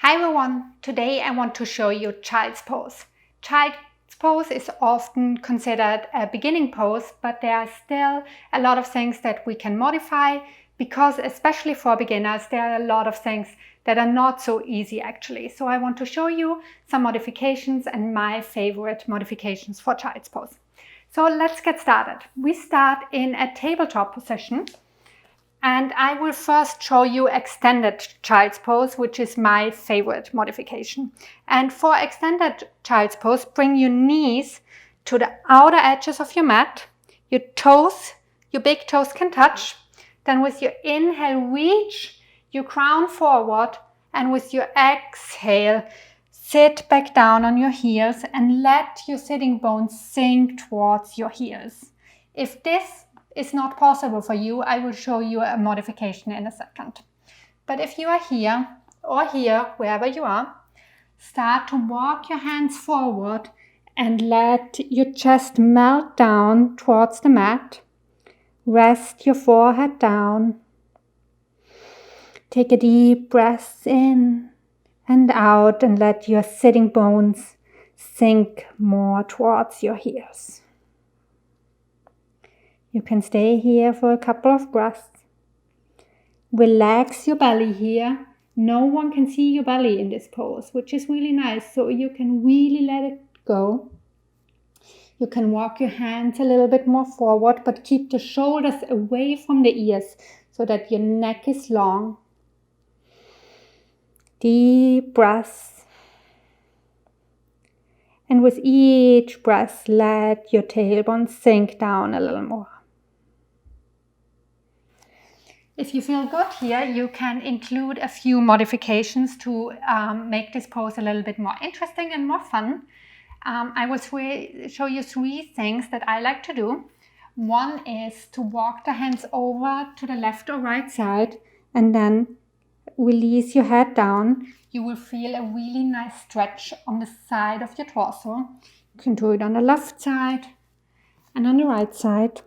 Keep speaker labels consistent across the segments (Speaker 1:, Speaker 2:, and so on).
Speaker 1: Hi everyone, today I want to show you child's pose. Child's pose is often considered a beginning pose, but there are still a lot of things that we can modify because especially for beginners there are a lot of things that are not so easy actually. So I want to show you some modifications and my favorite modifications for child's pose. So let's get started. We start in a tabletop position. And I will first show you extended child's pose, which is my favorite modification. And for extended child's pose, bring your knees to the outer edges of your mat. Your toes, your big toes can touch. Then with your inhale, reach your crown forward. And with your exhale, sit back down on your heels and let your sitting bones sink towards your heels. If this is not possible for you, I will show you a modification in a second. But if you are here or here, wherever you are, start to walk your hands forward and let your chest melt down towards the mat. Rest your forehead down. Take a deep breath in and out and let your sitting bones sink more towards your heels. You can stay here for a couple of breaths. Relax your belly here. No one can see your belly in this pose, which is really nice. So you can really let it go. You can walk your hands a little bit more forward, but keep the shoulders away from the ears so that your neck is long. Deep breaths. And with each breath, let your tailbone sink down a little more. If you feel good here, you can include a few modifications to make this pose a little bit more interesting and more fun. I will show you three things that I like to do. One is to walk the hands over to the left or right side and then release your head down. You will feel a really nice stretch on the side of your torso. You can do it on the left side and on the right side.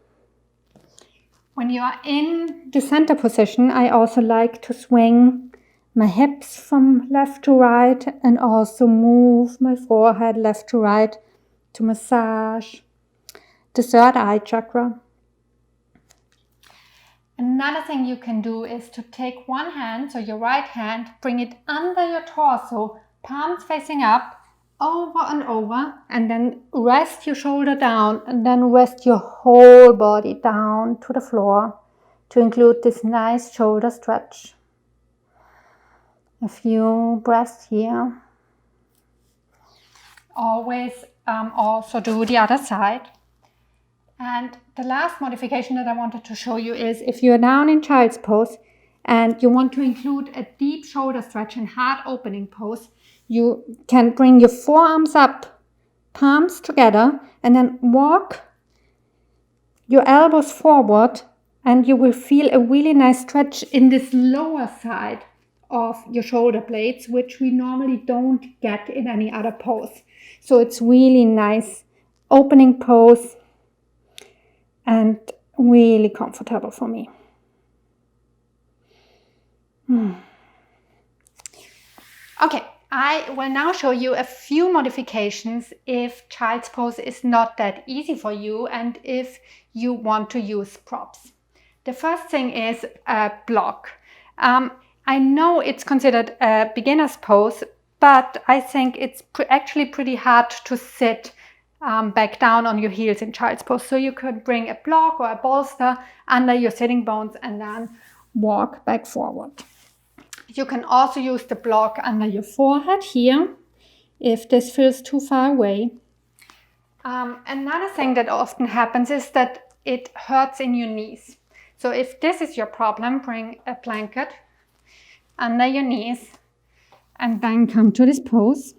Speaker 1: When you are in the center position, I also like to swing my hips from left to right and also move my forehead left to right to massage the third eye chakra. Another thing you can do is to take one hand, so your right hand, bring it under your torso, palms facing up, over and over, and then rest your shoulder down and then rest your whole body down to the floor to include this nice shoulder stretch. A few breaths here. Always also do the other side. And the last modification that I wanted to show you is if you're down in child's pose and you want to include a deep shoulder stretch and heart opening pose, you can bring your forearms up, palms together, and then walk your elbows forward, and you will feel a really nice stretch in this lower side of your shoulder blades, which we normally don't get in any other pose. So it's really nice opening pose and really comfortable for me. Okay. I will now show you a few modifications if child's pose is not that easy for you and if you want to use props. The first thing is a block. I know it's considered a beginner's pose, but I think it's actually pretty hard to sit back down on your heels in child's pose. So you could bring a block or a bolster under your sitting bones and then walk back forward. You can also use the block under your forehead here, if this feels too far away. Another thing that often happens is that it hurts in your knees. So if this is your problem, bring a blanket under your knees and then come to this pose.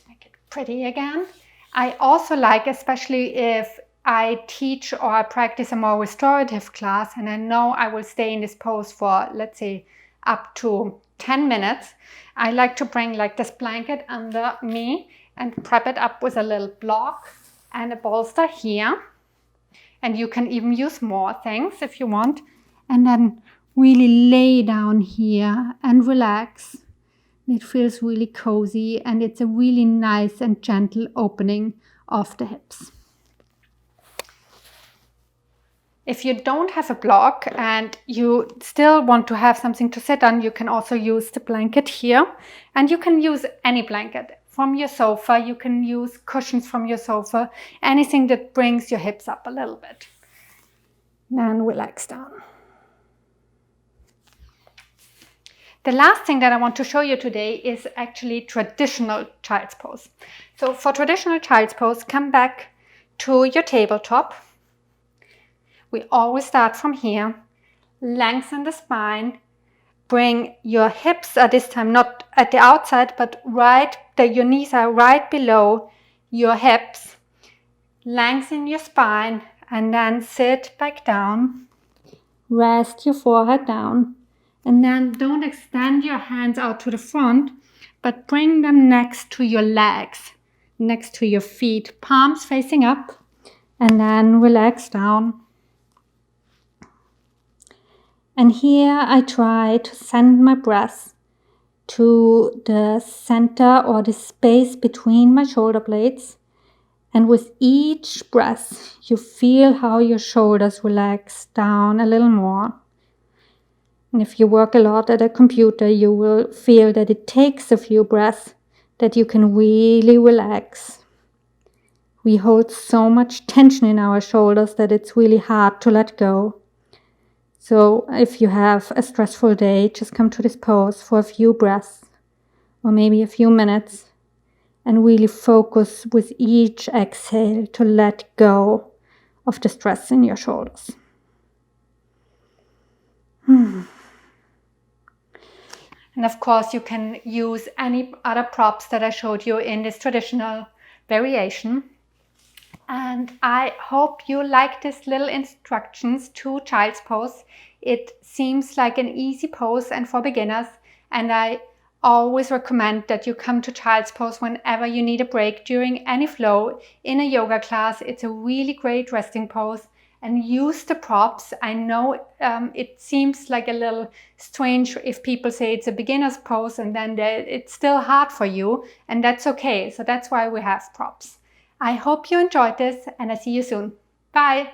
Speaker 1: Make it pretty again. I also like, especially if I teach or I practice a more restorative class and I know I will stay in this pose for, let's say, up to 10 minutes. I like to bring like this blanket under me and prep it up with a little block and a bolster here. And you can even use more things if you want. And then really lay down here and relax. It feels really cozy, and it's a really nice and gentle opening of the hips. If you don't have a block and you still want to have something to sit on, you can also use the blanket here. And you can use any blanket from your sofa. You can use cushions from your sofa, anything that brings your hips up a little bit. And relax down. The last thing that I want to show you today is actually traditional child's pose. So for traditional child's pose, come back to your tabletop. We always start from here. Lengthen the spine. Bring your hips at this time not at the outside, but your knees are right below your hips. Lengthen your spine and then sit back down. Rest your forehead down. And then don't extend your hands out to the front, but bring them next to your legs, next to your feet, palms facing up, and then relax down. And here I try to send my breath to the center or the space between my shoulder blades. And with each breath, you feel how your shoulders relax down a little more. And if you work a lot at a computer, you will feel that it takes a few breaths that you can really relax. We hold so much tension in our shoulders that it's really hard to let go. So if you have a stressful day, just come to this pose for a few breaths or maybe a few minutes and really focus with each exhale to let go of the stress in your shoulders. And of course, you can use any other props that I showed you in this traditional variation. And I hope you like these little instructions to child's pose. It seems like an easy pose and for beginners. And I always recommend that you come to child's pose whenever you need a break during any flow in a yoga class. It's a really great resting pose. And use the props. I know it seems like a little strange if people say it's a beginner's pose and then it's still hard for you, and that's okay. So that's why we have props. I hope you enjoyed this, and I see you soon. Bye!